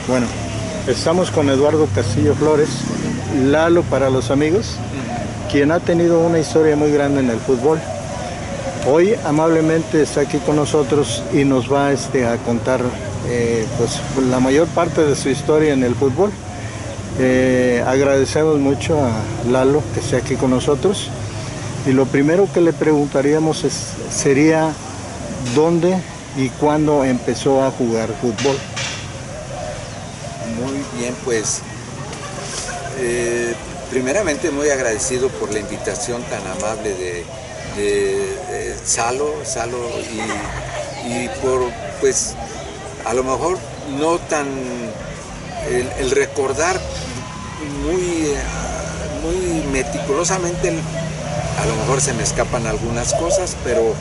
Bueno, estamos con Eduardo Castillo Flores, Lalo para los amigos, quien ha tenido una historia muy grande en el fútbol. Hoy amablemente está aquí con nosotros y nos va a contar pues, la mayor parte de su historia en el fútbol. Agradecemos mucho a Lalo que esté aquí con nosotros, y lo primero que le preguntaríamos sería dónde y cuándo empezó a jugar fútbol. Muy bien, pues primeramente muy agradecido por la invitación tan amable de Salo y por, pues, a lo mejor no tan el recordar muy meticulosamente, a lo mejor se me escapan algunas cosas, pero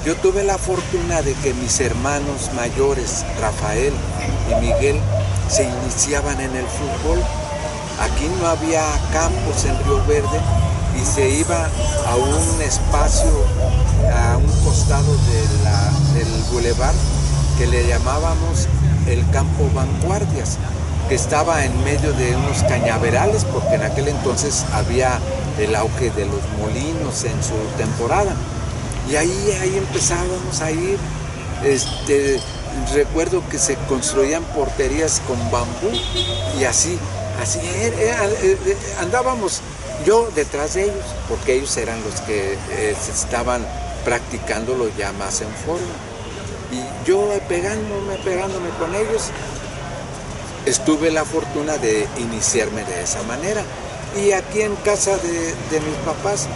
yo tuve la fortuna de que mis hermanos mayores, Rafael y Miguel, se iniciaban en el fútbol. Aquí no había campos en Río Verde y se iba a un espacio, a un costado del bulevar que le llamábamos el Campo Vanguardias, que estaba en medio de unos cañaverales, porque en aquel entonces había el auge de los molinos en su temporada. Y ahí empezábamos a ir. Recuerdo que se construían porterías con bambú y así andábamos yo detrás de ellos, porque ellos eran los que estaban practicándolo ya más en forma. Y yo pegándome con ellos, tuve la fortuna de iniciarme de esa manera. Y aquí en casa de mis papás,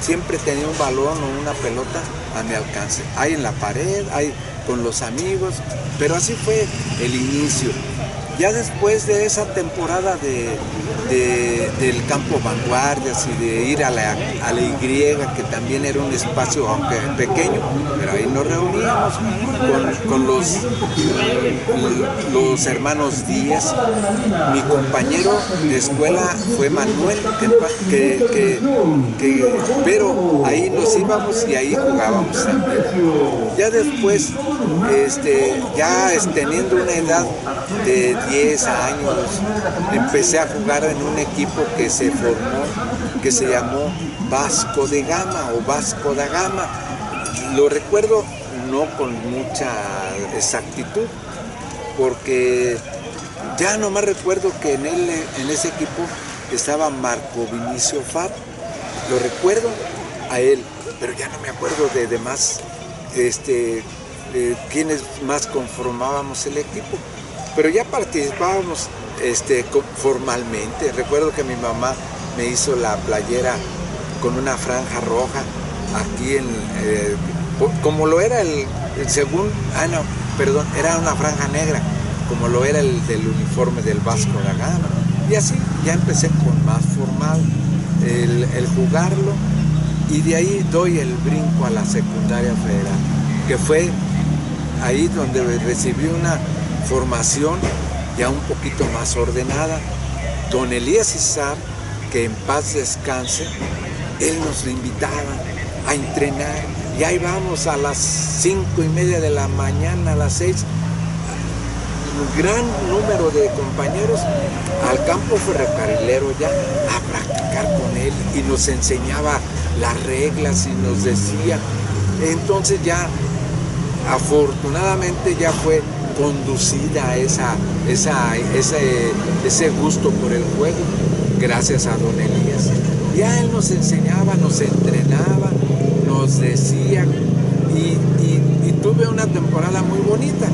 siempre tenía un balón o una pelota a mi alcance. Ahí en la pared, ahí con los amigos, pero así fue el inicio. Ya después de esa temporada del Campo Vanguardias y de ir a la Y, que también era un espacio, aunque pequeño, pero ahí nos reuníamos con los hermanos Díaz. Mi compañero de escuela fue Manuel, pero ahí nos íbamos y ahí jugábamos también. Ya después, teniendo una edad de 10 años, empecé a jugar en un equipo que se formó, que se llamó Vasco de Gama o Vasco da Gama. Lo recuerdo no con mucha exactitud, porque ya nomás recuerdo que en ese equipo estaba Marco Vinicio Fab. Lo recuerdo a él, pero ya no me acuerdo de demás, quienes más conformábamos el equipo. Pero ya participábamos formalmente. Recuerdo que mi mamá me hizo la playera con una franja roja aquí como lo era era una franja negra, como lo era el del uniforme del Vasco da Gama. Y así ya empecé con más formal el jugarlo, y de ahí doy el brinco a la secundaria federal, que fue ahí donde recibí una formación ya un poquito más ordenada. Don Elías Izar, que en paz descanse, él nos invitaba a entrenar, y ahí vamos a las 5:30 de la mañana, a las 6, un gran número de compañeros al campo ferrocarrilero ya a practicar con él, y nos enseñaba las reglas y nos decía. Entonces ya afortunadamente ya fue conducida ese gusto por el juego gracias a don Elías. Ya él nos enseñaba, nos entrenaba, nos decía, y tuve una temporada muy bonita.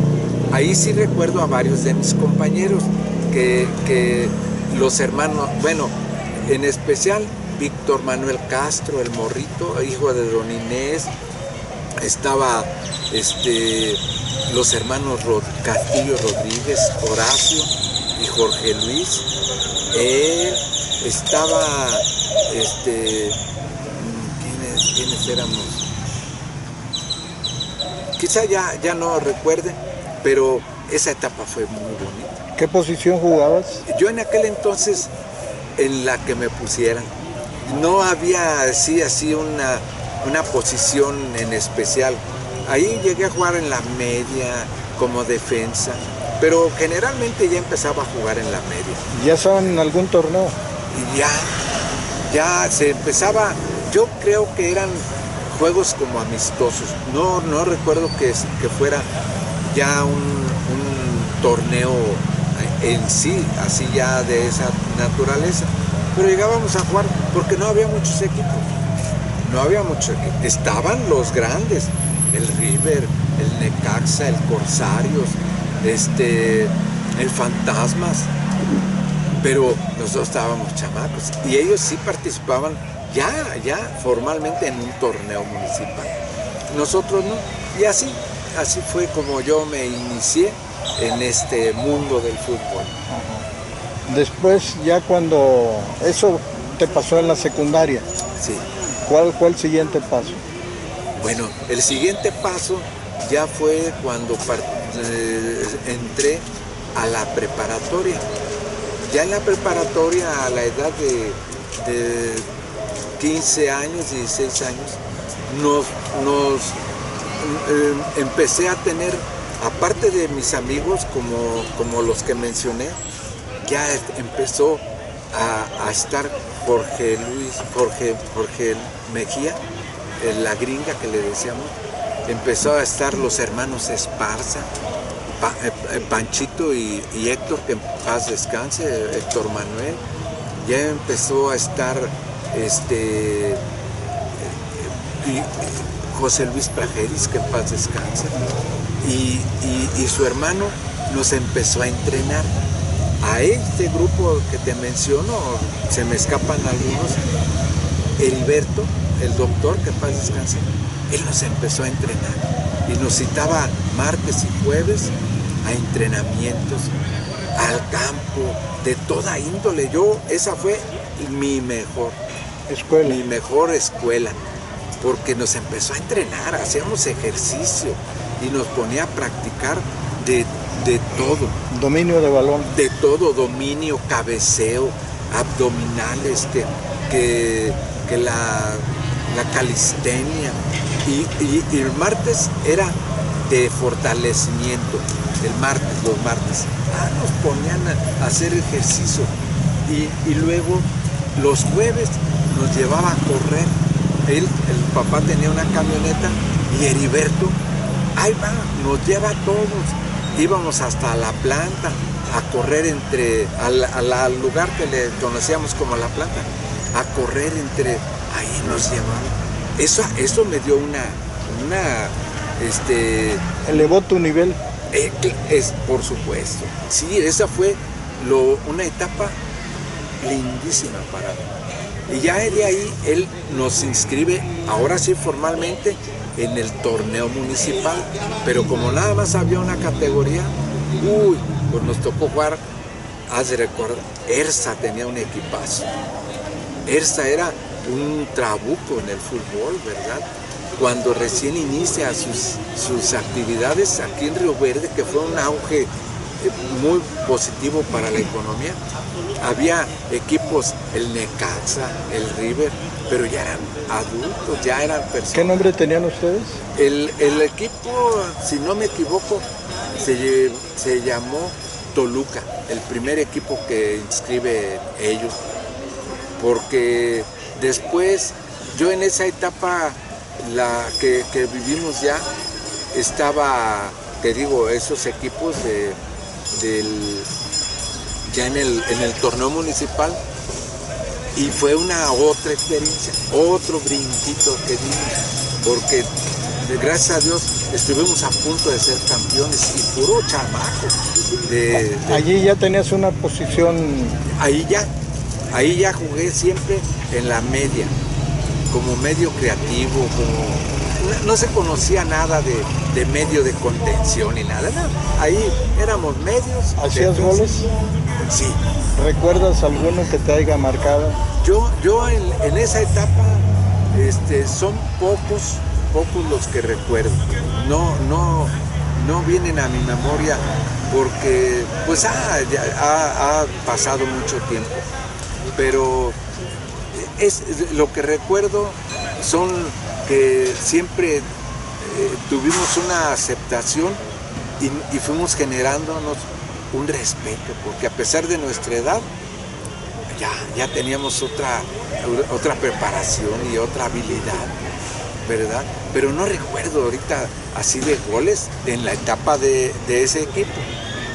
Ahí sí recuerdo a varios de mis compañeros que los hermanos, bueno, en especial Víctor Manuel Castro, el morrito, hijo de don Inés. Estaba los hermanos Castillo Rodríguez, Horacio y Jorge Luis. Estaba, ¿quiénes éramos? Quizá ya no recuerde, pero esa etapa fue muy bonita. ¿Qué posición jugabas? Yo en aquel entonces, en la que me pusieran, no había así una posición en especial. Ahí llegué a jugar en la media, como defensa, pero generalmente ya empezaba a jugar en la media. ¿Ya estaban en algún torneo? Y ya se empezaba, yo creo que eran juegos como amistosos, no recuerdo que fuera ya un torneo en sí, así ya de esa naturaleza, pero llegábamos a jugar porque no había muchos equipos, estaban los grandes, el River, el Necaxa, el Corsarios, el Fantasmas, pero nosotros estábamos chamacos y ellos sí participaban ya formalmente en un torneo municipal, nosotros no, y así fue como yo me inicié en este mundo del fútbol. Después, ya cuando eso te pasó en la secundaria, Sí. ¿cuál fue el siguiente paso? Bueno, el siguiente paso ya fue cuando entré a la preparatoria. Ya en la preparatoria, a la edad de 15 años, 16 años, empecé a tener, aparte de mis amigos como los que mencioné, ya empezó a estar Jorge Mejía, la gringa que le decíamos, empezó a estar los hermanos Esparza, Panchito y Héctor, que en paz descanse, Héctor Manuel, ya empezó a estar José Luis Prajeris, que en paz descanse, y su hermano nos empezó a entrenar. A este grupo que te menciono, se me escapan algunos, Heriberto, el doctor, que en paz descanse, él nos empezó a entrenar y nos citaba martes y jueves a entrenamientos, al campo, de toda índole. Esa fue mi mejor escuela, porque nos empezó a entrenar, hacíamos ejercicio y nos ponía a practicar de todo. Dominio de balón. De todo, dominio, cabeceo, abdominales, que la calistenia. Y el martes era de fortalecimiento, los martes. Nos ponían a hacer ejercicio. Y luego los jueves nos llevaba a correr. El papá tenía una camioneta y Heriberto, ahí va, nos lleva a todos. Íbamos hasta la planta a correr al lugar que le conocíamos como la planta, a correr ahí nos llevaban. Eso me dio ¿Elevó tu nivel? Por supuesto. Sí, esa fue una etapa lindísima para mí. Y ya de ahí él nos inscribe, ahora sí formalmente, en el torneo municipal, pero como nada más había una categoría, pues nos tocó jugar, haz de recordar, ERSA tenía un equipazo. ERSA era un trabuco en el fútbol, ¿verdad? Cuando recién inicia sus actividades aquí en Río Verde, que fue un auge muy positivo para la economía, había equipos, el Necaxa, el River, pero ya eran adultos, ya eran personas. ¿Qué nombre tenían ustedes? El equipo, si no me equivoco, se llamó Toluca, el primer equipo que inscribe ellos, porque después, yo en esa etapa que vivimos ya, estaba, te digo, esos equipos ya en el torneo municipal, y fue otra experiencia, otro brinquito que dimos, porque gracias a Dios estuvimos a punto de ser campeones y puro chamaco. Allí ya tenías una posición. Ahí ya jugué siempre en la media, como medio creativo, no se conocía nada de medio de contención ni nada. Ahí éramos medios. ¿Hacías goles? Sí. ¿Recuerdas alguno que te haya marcado? Yo en esa etapa son pocos los que recuerdo. No vienen a mi memoria porque pues ha pasado mucho tiempo. Pero lo que recuerdo son que siempre tuvimos una aceptación y fuimos generándonos un respeto, porque a pesar de nuestra edad, ya teníamos otra preparación y otra habilidad, ¿verdad? Pero no recuerdo ahorita así de goles en la etapa de ese equipo.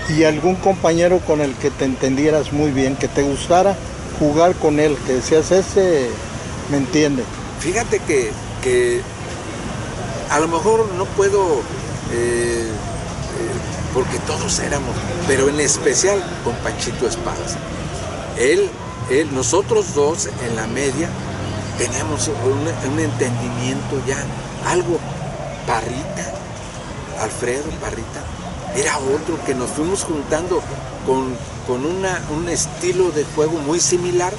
¿Y algún compañero con el que te entendieras muy bien, que te gustara jugar con él, que decías, ese me entiende? Fíjate que a lo mejor no puedo, porque todos éramos, pero en especial con Panchito Esparza. Nosotros dos en la media teníamos un entendimiento ya, algo. Parrita, Alfredo Parrita, era otro que nos fuimos juntando con un estilo de juego muy similar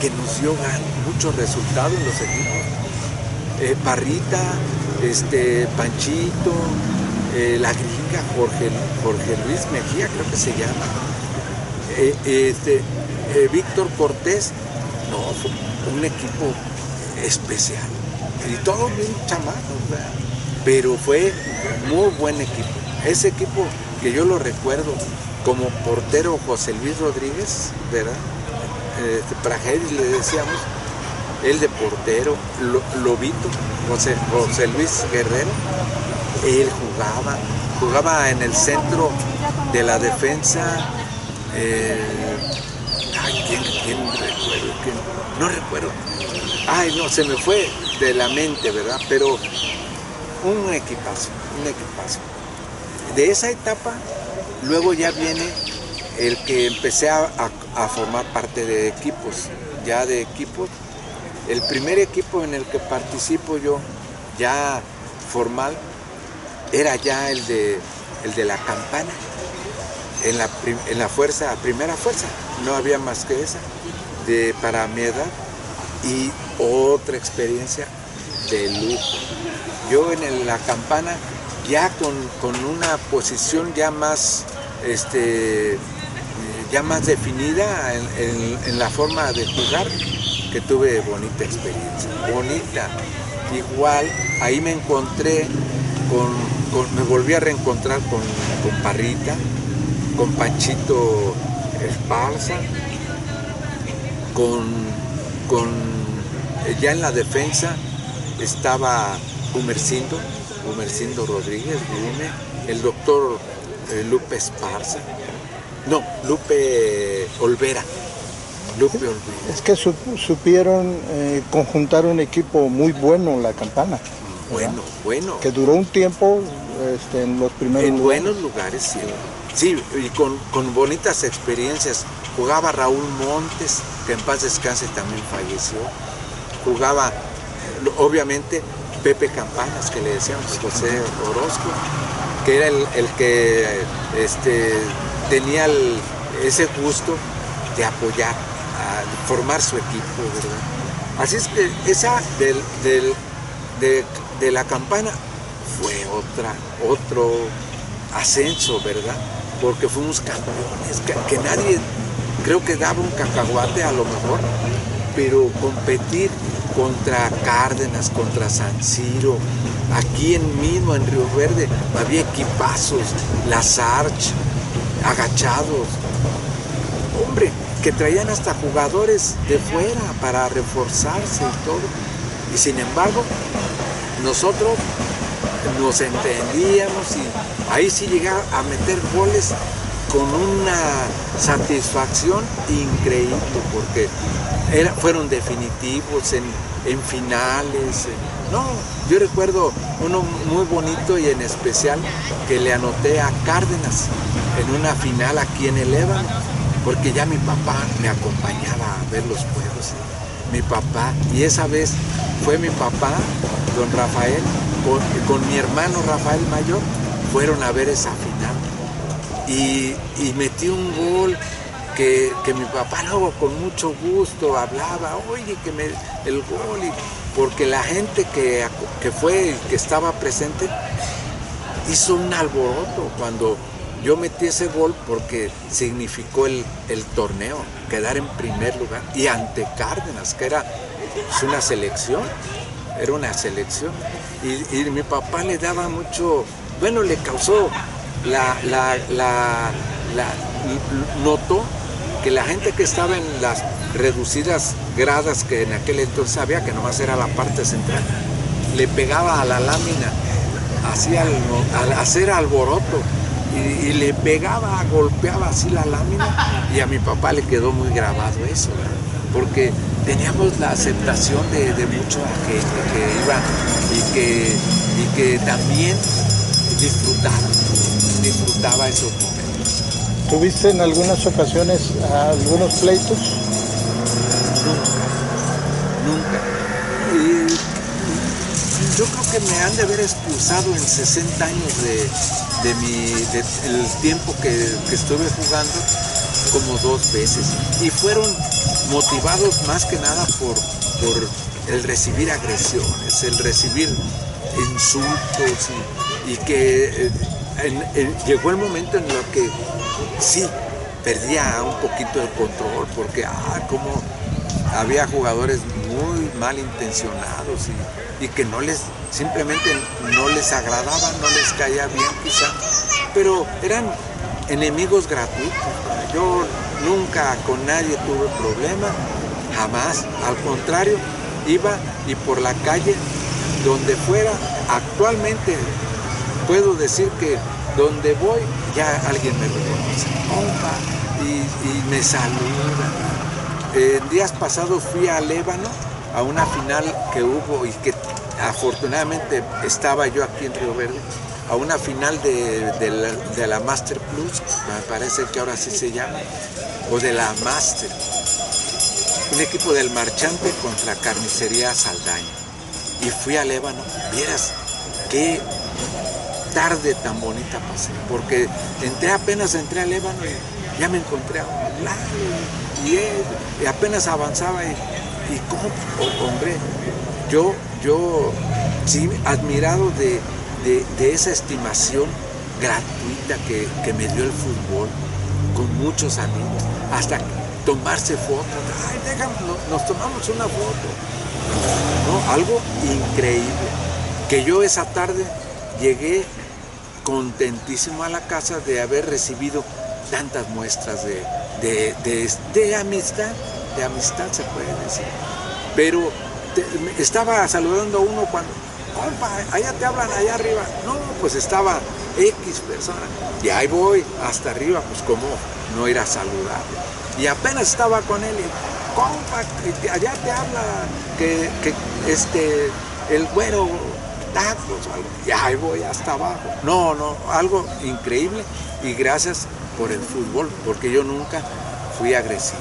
que nos dio muchos resultados en los equipos. Parrita, Panchito, la gringa Jorge Luis Mejía, creo que se llama, Víctor Cortés. No, fue un equipo especial y todos bien chamacos, ¿verdad? Pero fue muy buen equipo. Ese equipo que yo lo recuerdo como portero José Luis Rodríguez, ¿verdad? Prajeris le decíamos, él de portero, Lobito, José Luis Guerrero, él jugaba en el centro de la defensa. ¿Quién recuerdo? No recuerdo. Ay, no, se me fue de la mente, ¿verdad? Pero un equipazo. De esa etapa, luego ya viene el que empecé a formar parte de equipos, ya de equipos. El primer equipo en el que participo yo, ya formal, era ya el de la Campana, en la primera fuerza, no había más que esa, para mi edad, y otra experiencia de lujo. Yo en la Campana, ya con una posición ya más definida en la forma de jugar, que tuve bonita experiencia, bonita. Igual, ahí me encontré me volví a reencontrar con Parrita, con Panchito Esparza, ya en la defensa estaba Gumercindo Rodríguez, el doctor Lupe Esparza, no, Lupe Olvera. Es que supieron conjuntar un equipo muy bueno en la Campana. Bueno. Que duró un tiempo en los primeros lugares. Buenos lugares, sí. Sí, y con bonitas experiencias. Jugaba Raúl Montes, que en paz descanse también falleció. Jugaba, obviamente, Pepe Campanas, que le decíamos, José Orozco, que era el que tenía ese gusto de apoyar, a formar su equipo, ¿verdad? Así es que esa de la Campana fue otro ascenso, ¿verdad? Porque fuimos campeones, que nadie, creo que daba un cacahuate a lo mejor, pero competir contra Cárdenas, contra San Ciro, aquí mismo en Río Verde había equipazos, las Arch, agachados, hombre, que traían hasta jugadores de fuera para reforzarse y todo. Y sin embargo, nosotros nos entendíamos y ahí sí llegaba a meter goles con una satisfacción increíble, porque fueron definitivos en finales. No, yo recuerdo uno muy bonito y en especial que le anoté a Cárdenas en una final aquí en el Ébano, porque ya mi papá me acompañaba a ver los juegos. Mi papá, y esa vez fue mi papá, don Rafael, con mi hermano Rafael Mayor, fueron a ver esa final. Y metí un gol que mi papá luego con mucho gusto hablaba, oye, el gol, porque la gente que fue, que estaba presente, hizo un alboroto cuando yo metí ese gol, porque significó el torneo, quedar en primer lugar, y ante Cárdenas, que era una selección, y mi papá le daba mucho, bueno, le causó notó que la gente que estaba en las reducidas gradas que en aquel entonces había, que nomás era la parte central, le pegaba a la lámina, hacía al hacer alboroto, y le pegaba, golpeaba así la lámina, y a mi papá le quedó muy grabado eso, ¿verdad? Porque teníamos la aceptación de mucha gente que iba y que también disfrutaba esos momentos. ¿Tuviste en algunas ocasiones algunos pleitos? Nunca. Y yo creo que me han de haber expulsado en 60 años del tiempo que estuve jugando como 2 veces. Y fueron motivados más que nada por el recibir agresiones, el recibir insultos y que llegó el momento en el que sí, perdía un poquito el control porque como había jugadores muy malintencionados y que simplemente no les agradaba, no les caía bien quizá, pero eran enemigos gratuitos. Yo nunca con nadie tuve problema, jamás, al contrario, iba y por la calle, donde fuera, actualmente puedo decir que donde voy ya alguien me reconoce, y me saluda. Días pasados fui a Lébano a una final que hubo y que afortunadamente estaba yo aquí en Río Verde, a una final de la Master Plus, me parece que ahora sí se llama, o de la Master, un equipo del Marchante contra Carnicería Saldaña. Y fui a Lébano, vieras qué tarde tan bonita pasé, porque apenas entré a Lébano y ya me encontré a un lado y apenas avanzaba y hombre, yo sí admirado de esa estimación gratuita que me dio el fútbol, con muchos amigos, hasta tomarse fotos. Ay, déjame, nos tomamos una foto. ¿No? Algo increíble, que yo esa tarde llegué contentísimo a la casa de haber recibido tantas muestras de amistad se puede decir. Pero estaba saludando a uno cuando, compa, allá te hablan, allá arriba. No, pues estaba X persona. Y ahí voy hasta arriba, pues como no ir a saludarlo. Y apenas estaba con él y, compa, allá te habla que el güero tacos o algo. Y ahí voy hasta abajo. No, algo increíble. Y gracias por el fútbol, porque yo nunca fui agresivo.